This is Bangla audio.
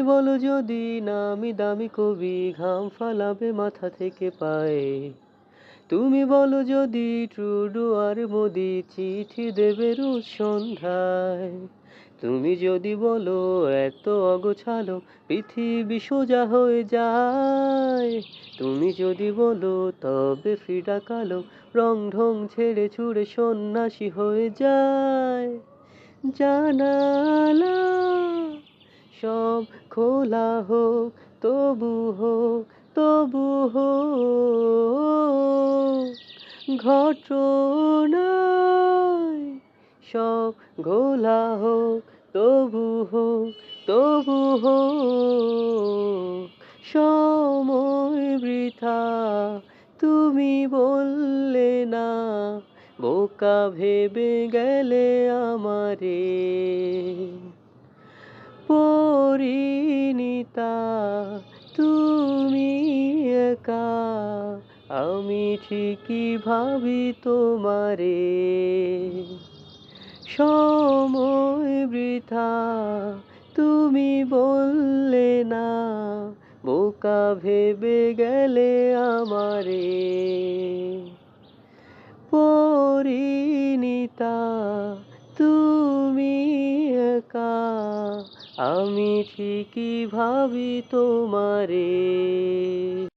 বলো যদি নামি দামি কবি ঘাম ফালাবে মাথা থেকে পায়ে। তুমি বলো যদি ট্রুডু আর মোদি চিঠি দেবে রোজ সন্ধ্যায়। তুমি যদি বলো এত অগোছালো পৃথিবী সোজা হয়ে যায়। তুমি যদি বলো তবে ফিডা কালো রং ঢং ছেড়ে ছুড়ে সন্ন্যাসী হয়ে যায়। জানালা সব খোলা হোক, তবু হোক ঘটনায় সব ঘোলা হোক, তবু হোক সময় বৃথা। তুমি বললে না, বোকা ভেবে গেলে আমারে। পরিণীতা তুমি একা, আমি ঠিকই ভাবি তোমারে। সময় বৃথা তুমি বললে না, বোকা ভেবে গেলে আমারে। পরিণীতা তুমি একা, আমি ঠিকই ভাবি তোমারে।